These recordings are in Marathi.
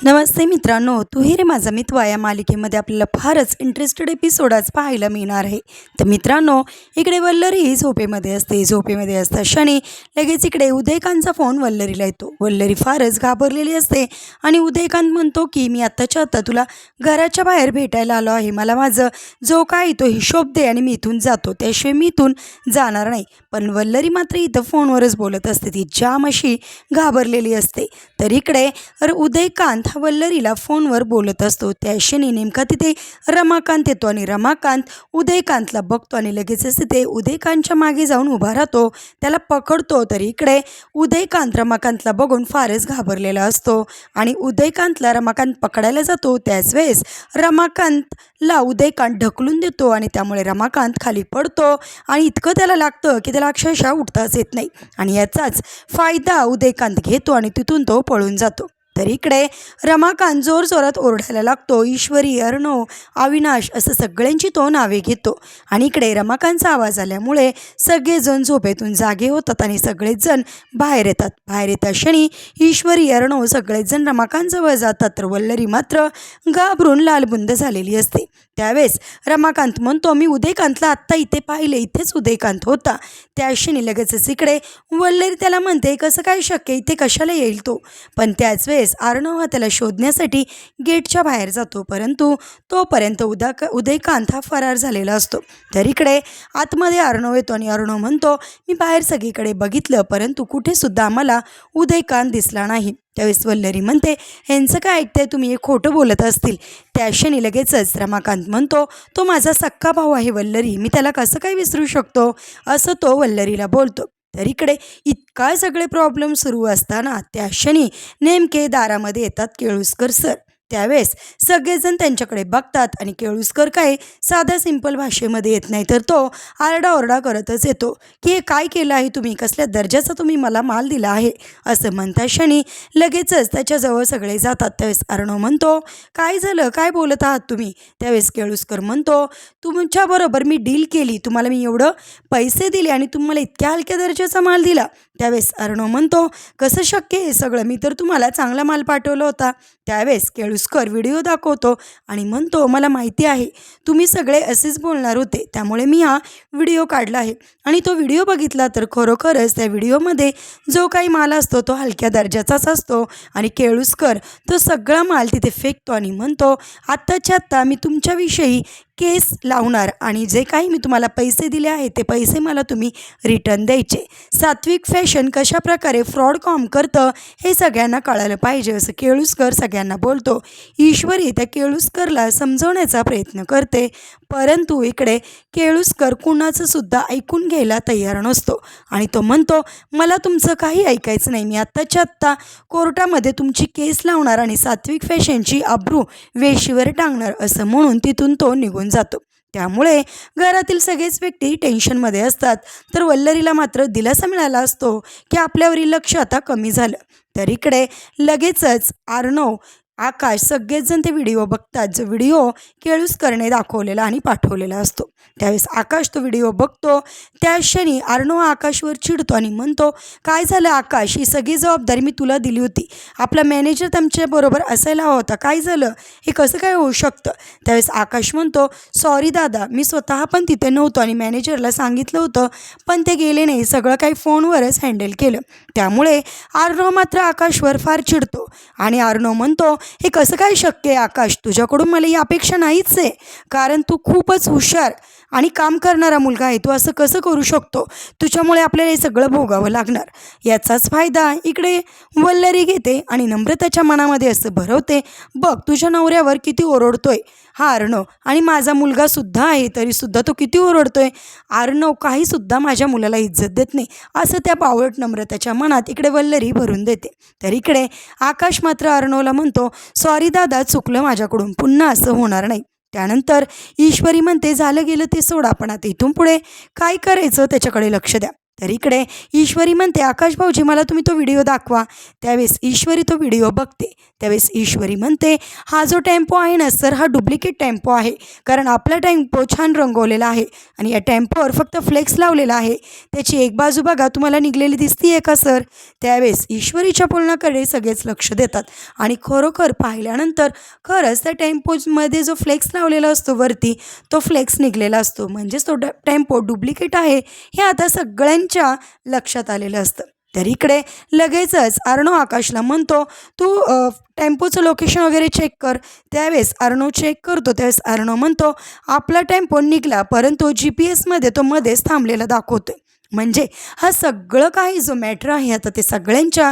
नमस्ते मित्रांनो, तू ही रे माझा मित्र या मालिकेमध्ये आपल्याला फारच इंटरेस्टेड एपिसोड आज पाहायला मिळणार आहे. तर मित्रांनो, इकडे वल्लरी झोपेमध्ये असता शनी लगेच इकडे उदयकांतचा फोन वल्लरीला येतो. वल्लरी फारच घाबरलेली असते आणि उदयकांत म्हणतो की मी आत्ताच्या आत्ता तुला घराच्या बाहेर भेटायला आलो आहे. मला माझं जो काय तो हिशोब दे आणि मी इथून जातो, त्याशिवाय मी इथून जाणार नाही. पण वल्लरी मात्र इथं फोनवरच बोलत असते. ती जाम अशी घाबरलेली असते. तर इकडे उदयकांत हा वल्लरीला फोनवर बोलत असतो. त्या क्षणी नेमका तिथे रमाकांत येतो आणि रमाकांत उदयकांतला बघतो आणि लगेचच तिथे उदयकांतच्या मागे जाऊन उभा राहतो, त्याला पकडतो. तर इकडे उदयकांत रमाकांतला बघून फारच घाबरलेला असतो आणि उदयकांतला रमाकांत पकडायला जातो. त्याच वेळेस रमाकांतला उदयकांत ढकलून देतो आणि त्यामुळे रमाकांत खाली पडतो आणि इतकं त्याला लागतं की त्याला अक्षरशः उठताच येत नाही आणि याचाच फायदा उदयकांत घेतो आणि तिथून तो पळून जातो. तर इकडे रमाकांत जोरजोरात ओरडायला लागतो. ईश्वरी, अर्णव, अविनाश असं सगळ्यांची तो नावे घेतो आणि इकडे रमाकांतचा आवाज आल्यामुळे सगळेजण झोपेतून जागे होतात आणि सगळेच जण बाहेर येतात. बाहेर येता क्षणी ईश्वरी, अर्णव सगळेच जण रमाकांतजवळ जातात. तर वल्लरी मात्र घाबरून लालबुंद झालेली असते. त्यावेळेस रमाकांत म्हणतो, मी उदयकांतला आत्ता इथे पाहिले, इथेच उदयकांत होता. त्या क्षणी लगेचच इकडे वल्लरी त्याला म्हणते, कसं काय शक्य, इथे कशाला येईल तो. पण त्याच वेळेस अर्णव हा त्याला शोधण्यासाठी गेटच्या बाहेर जातो, परंतु तोपर्यंत उदयकांत हा फरार झालेला असतो. तर इकडे आतमध्ये अर्णव येतो आणि अर्णव म्हणतो, मी बाहेर सगळीकडे बघितलं, परंतु कुठेसुद्धा आम्हाला उदयकांत दिसला नाही. त्यावेळेस वल्लरी म्हणते, ह्यांचं काय ऐकताय तुम्ही, हे खोटं बोलत असतील. त्या क्षणी लगेचच रमाकांत म्हणतो, तो माझा सक्का भाऊ आहे वल्लरी, मी त्याला कसं काय विसरू शकतो, असं तो वल्लरीला बोलतो. तर इकडे इतका सगळे प्रॉब्लेम सुरू असताना त्या क्षणी नेमके दारामध्ये येतात केळुसकर सर. त्यावेळेस सगळेजण त्यांच्याकडे बघतात आणि केळुसकर काय साध्या सिंपल भाषेमध्ये येत नाही, तर तो आरडाओरडा करतच येतो की हे काय केलं आहे तुम्ही, कसल्या दर्जाचा तुम्ही मला माल दिला आहे, असं म्हणता क्षणी लगेचच त्याच्याजवळ सगळे जातात. त्यावेळेस अर्णव म्हणतो, काय झालं, काय बोलत आहात तुम्ही. त्यावेळेस केळुसकर म्हणतो, तुमच्याबरोबर मी डील केली, तुम्हाला मी एवढं पैसे दिले आणि तुम्हाला इतक्या हलक्या दर्जाचा माल दिला. त्यावेळेस अर्णव म्हणतो, कसं शक्य आहे सगळं, मी तर तुम्हाला चांगला माल पाठवला होता. त्यावेळेस केळुसकर व्हिडिओ दाखवतो आणि म्हणतो, मला माहिती आहे तुम्ही सगळे असेच बोलणार होते, त्यामुळे मी हा व्हिडिओ काढला आहे. आणि तो व्हिडिओ बघितला तर खरोखरच त्या व्हिडिओमध्ये जो काही माल असतो तो हलक्या दर्जाचाच असतो आणि केळुसकर तो सगळा माल तिथे फेकतो आणि म्हणतो, आत्ताच्या आत्ता मी तुमच्याविषयी केस लावणार आणि जे काही मी तुम्हाला पैसे दिले आहेत ते पैसे मला तुम्ही रिटर्न द्यायचे. सात्विक फॅशन कशाप्रकारे फ्रॉड कॉम करतं हे सगळ्यांना कळालं पाहिजे, असं केळुसकर सगळ्यांना बोलतो. ईश्वरी त्या केळुसकरला समजवण्याचा प्रयत्न करते, परंतु इकडे केळुसकर कुणाचं सुद्धा ऐकून घ्यायला तयार नसतो आणि तो म्हणतो, मला तुमचं काही ऐकायचं नाही, मी आत्ताच्या आत्ता कोर्टामध्ये तुमची केस लावणार आणि सात्विक फॅशनची अब्रू वेशीवर टांगणार, असं म्हणून तिथून तो निघून जातो. त्यामुळे घरातील सगळेच व्यक्ती टेन्शनमध्ये असतात. तर वल्लरीला मात्र दिलासा मिळाला असतो की आपल्यावरील लक्ष आता कमी झालं. तर इकडे लगेचच अर्णव, आकाश सगळेच जण ते व्हिडिओ बघतात, जो व्हिडिओ केळुसकरने दाखवलेला आणि पाठवलेला असतो. त्यावेळेस आकाश तो व्हिडिओ बघतो. त्या क्षणी अर्णव आकाशवर चिडतो आणि म्हणतो, काय झालं आकाश, ही सगळी जबाबदारी मी तुला दिली होती, आपला मॅनेजर तुमच्याबरोबर असायला हवा होता, काय झालं, हे कसं काय होऊ शकतं. त्यावेळेस आकाश म्हणतो, सॉरी दादा, मी स्वतः पण तिथे नव्हतो आणि मॅनेजरला सांगितलं होतं पण ते गेले नाही, सगळं काही फोनवरच हँडल केलं. त्यामुळे अर्णव मात्र आकाशवर फार चिडतो आणि अर्णव म्हणतो, हे कसं काय शक्य आहे आकाश, तुझ्याकडून मला ही अपेक्षा नाहीच आहे, कारण तू खूपच हुशार आणि काम करणारा मुलगा आहे, तू असं कसं करू शकतो, तुझ्यामुळे आपल्याला हे सगळं भोगावं लागणार. याचाच फायदा इकडे वल्लरी घेते आणि नम्रताच्या मनामध्ये असं भरवते, बघ तुझ्या नवऱ्यावर किती ओरडतोय हा अर्णव, आणि माझा मुलगासुद्धा आहे तरीसुद्धा तो किती ओरडतोय, अर्णव काहीसुद्धा माझ्या मुलाला इज्जत देत नाही, असं त्या बावळट नम्रताच्या मनात इकडे वल्लरी भरून देते. तर इकडे आकाश मात्र अर्णवला म्हणतो, सॉरी दादा, चुकलं माझ्याकडून, पुन्हा असं होणार नाही. त्यानंतर ईश्वरी म्हणते, झालं गेलं ते सोडा, पण आता इथून पुढे काय करायचं त्याच्याकडे लक्ष द्या. तर इकडे ईश्वरी म्हणते, आकाश भाऊजी मला तुम्ही तो व्हिडिओ दाखवा. त्यावेळेस ईश्वरी तो व्हिडिओ बघते. त्यावेळेस ईश्वरी म्हणते, हा जो टेम्पो आहे ना सर, हा डुप्लिकेट टेम्पो आहे, कारण आपला टेम्पो छान रंगवलेला आहे आणि या टेम्पोवर फक्त फ्लेक्स लावलेला आहे. त्याची एक बाजू बघा तुम्हाला निघलेली दिसतीये का सर? त्यावेळेस ईश्वरीच्या बोलण्याकडे सगळेच लक्ष देतात आणि खरोखर पाहिल्यानंतर खरंच त्या टेम्पोमध्ये जो फ्लेक्स लावलेला असतो वरती, तो फ्लेक्स निघलेला असतो. म्हणजेच तो टेम्पो डुप्लिकेट आहे हे आता सगळ्यांच्या लक्षात आलेलं असतं. तर इकडे लगेचच अर्णव आकाशला म्हणतो, तू टेम्पोचं लोकेशन वगैरे चेक कर. त्यावेळेस अर्णव चेक करतो. त्यावेळेस अर्णव म्हणतो, आपला टेम्पो निघाला, परंतु GPS मध्ये तो मध्येच थांबलेला दाखवतोय. म्हणजे हा सगळं काही जो मॅटर आहे आता ते सगळ्यांच्या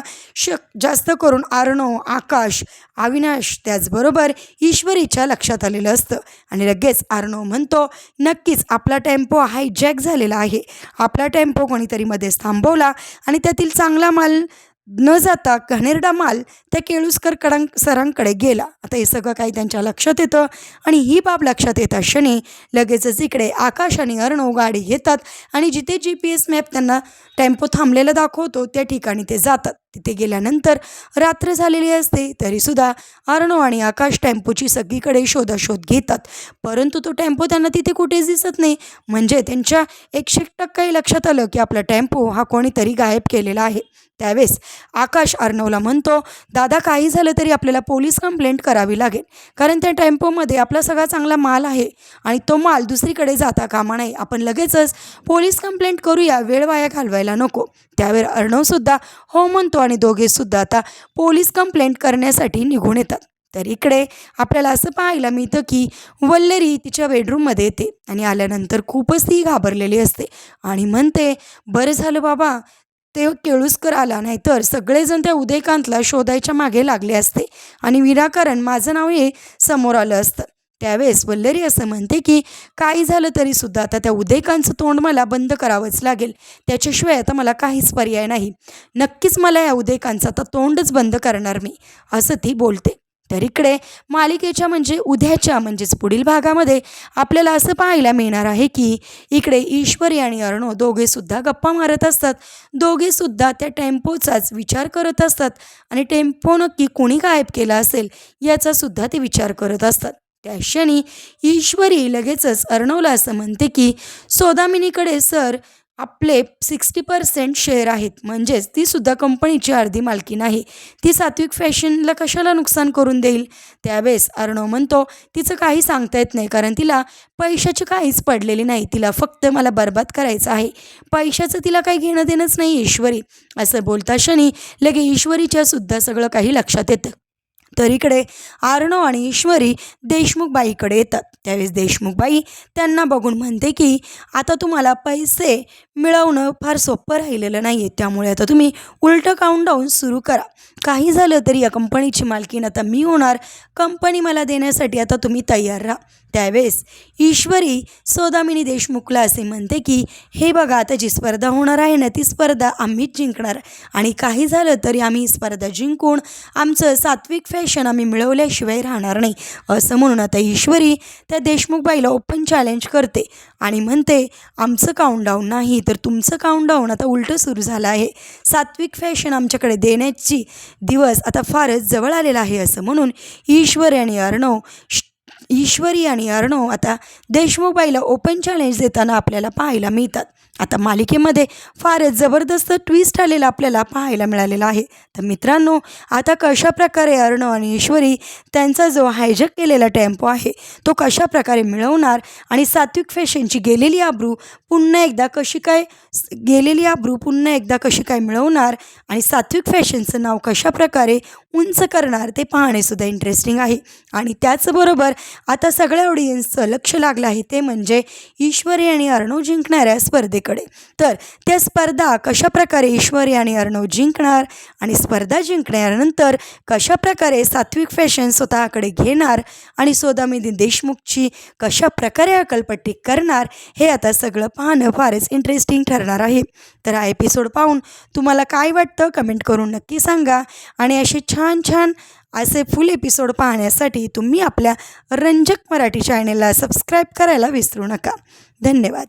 जास्त करून अर्णव, आकाश, अविनाश त्याचबरोबर ईश्वरीच्या लक्षात आलेलं असतं. आणि लगेच अर्णव म्हणतो, नक्कीच आपला टेम्पो हायजॅक झालेला आहे. आपला टेम्पो कोणीतरी मध्येच थांबवला आणि त्यातील चांगला माल न जाता घाणेरडा माल त्या केळुसकर सरांकडे गेला. आता हे सगळं काही त्यांच्या लक्षात येतं आणि ही बाब लक्षात येता क्षणी लगेचच इकडे आकाश आणि अर्णव गाडी घेतात आणि जिथे GPS मॅप त्यांना टेम्पो थांबलेला दाखवतो त्या ठिकाणी ते जातात. तिथे गेल्यानंतर रात्र झालेली असते, तरीसुद्धा अर्णव आणि आकाश टेम्पोची सगळीकडे शोधाशोध घेतात, परंतु तो टेम्पो त्यांना तिथे कुठेच दिसत नाही. म्हणजे त्यांच्या 100% लक्षात आलं की आपला टेम्पो हा कोणीतरी गायब केलेला आहे. त्यावेळेस आकाश अर्णवला म्हणतो, दादा काही झालं तरी आपल्याला पोलीस कंप्लेंट करावी लागेल, कारण त्या टेम्पोमध्ये आपला सगळा चांगला माल आहे आणि तो माल दुसरीकडे जाता कामा नये. आपण लगेचच पोलीस कंप्लेंट करूया, वेळ वाया घालवायला नको. त्यावेळेस अर्णवसुद्धा हो म्हणतो आणि दोघेसुद्धा आता पोलीस कंप्लेंट करण्यासाठी निघून येतात. तर इकडे आपल्याला असं पाहायला मिळतं की वल्लरी तिच्या बेडरूममध्ये येते आणि आल्यानंतर खूपच ती घाबरलेली असते आणि म्हणते, बरं झालं बाबा ते केळुसकर आला, नाही तर सगळेजण त्या उदयकांतला शोधायच्या मागे लागले असते आणि विनाकारण माझं नाव हे समोर आलं असतं. त्यावेळेस वल्लरी असं म्हणते की काही झालं तरीसुद्धा आता त्या उदयकांचं तोंड मला बंद करावंच लागेल, त्याच्याशिवाय आता मला काहीच पर्याय नाही. नक्कीच मला या उदयकांचं आता तोंडच बंद करणार मी, असं ती बोलते. तर इकडे मालिकेच्या उद्याच्या पुढील भागामध्ये आपल्याला असं पाहायला मिळणार आहे की इकडे ईश्वरी आणि अर्णव दोघेसुद्धा गप्पा मारत असतात. दोघेसुद्धा त्या टेम्पोचाच विचार करत असतात आणि टेम्पो नक्की कोणी गायब केला असेल याचासुद्धा ते विचार करत असतात. त्या क्षणी ईश्वरी लगेचच अर्णवला असं म्हणते की सौदामिनीकडे सर आपले 60% शेअर आहेत, म्हणजेच तीसुद्धा कंपनीची अर्धी मालकीण आहे. ती सात्विक फॅशनला कशाला नुकसान करून देईल? त्यावेळेस अर्णव म्हणतो, तिचं काही सांगता येत नाही, कारण तिला पैशाची काहीच पडलेली नाही. तिला फक्त मला बर्बाद करायचं आहे. पैशाचं तिला काही घेणं देणंच नाही ईश्वरी, असं बोलता क्षणी लगे ईश्वरीच्यासुद्धा सगळं काही लक्षात येतं. तर इकडे अर्णव आणि ईश्वरी देशमुखबाईकडे येतात. त्यावेळेस देशमुखबाई त्यांना बघून म्हणते की आता तुम्हाला पैसे मिळवणं फार सोपं राहिलेलं नाही आहे, त्यामुळे आता तुम्ही उलटं काउंटडाऊन सुरू करा. काही झालं तरी या कंपनीची मालकीण आता मी होणार, कंपनी मला देण्यासाठी आता तुम्ही तयार राहा. त्यावेळेस ईश्वरी सौदामिनी देशमुखला असे म्हणते की हे बघा, आता जी स्पर्धा होणार आहे ना ती स्पर्धा आम्हीच जिंकणार आणि काही झालं तरी आम्ही स्पर्धा जिंकून आमचं सात्विक फॅशन आम्ही मिळवल्याशिवाय राहणार नाही, असं म्हणून आता ईश्वरी त्या देशमुखबाईला ओपन चॅलेंज करते आणि म्हणते, आमचं काउंटडाऊन नाही तर तुमचं काउंटडाऊन आता उलटं सुरू झालं आहे. सात्विक फॅशन आमच्याकडे देण्याची दिवस आता फारच जवळ आलेला आहे, असं म्हणून ईश्वरी आणि अर्णव आता देशमुखबाईला ओपन चॅलेंज देताना आपल्याला पाहायला मिळतात. आता मालिकेमध्ये फारच जबरदस्त ट्विस्ट आलेला आपल्याला पाहायला मिळालेला आहे. तर मित्रांनो, आता कशाप्रकारे अर्णव आणि ईश्वरी त्यांचा जो हायजॅक केलेला टेम्पो आहे तो कशाप्रकारे मिळवणार आणि सात्विक फॅशनची गेलेली आबरू पुन्हा एकदा कशी काय मिळवणार आणि सात्विक फॅशनचं नाव कशाप्रकारे उंच करणार ते पाहणेसुद्धा इंटरेस्टिंग आहे. आणि त्याचबरोबर आता सगळ्या ऑडियन्सचं लक्ष लागलं आहे ते म्हणजे ईश्वरी आणि अर्णव जिंकणाऱ्या स्पर्धेकडे. तर त्या स्पर्धा कशाप्रकारे ईश्वरी आणि अर्णव जिंकणार आणि स्पर्धा जिंकण्यानंतर कशाप्रकारे सात्विक फॅशन स्वतःकडे घेणार आणि सौदामिनी देशमुखची कशाप्रकारे अकलपट्टी करणार हे आता सगळं पाहणं फारच इंटरेस्टिंग ठरणार आहे. तर हा एपिसोड पाहून तुम्हाला काय वाटतं कमेंट करून नक्की सांगा आणि असे छान असे फुल एपिसोड पाहण्यासाठी तुम्ही आपल्या रंजक मराठी चॅनेलला सबस्क्राईब करायला विसरू नका. धन्यवाद.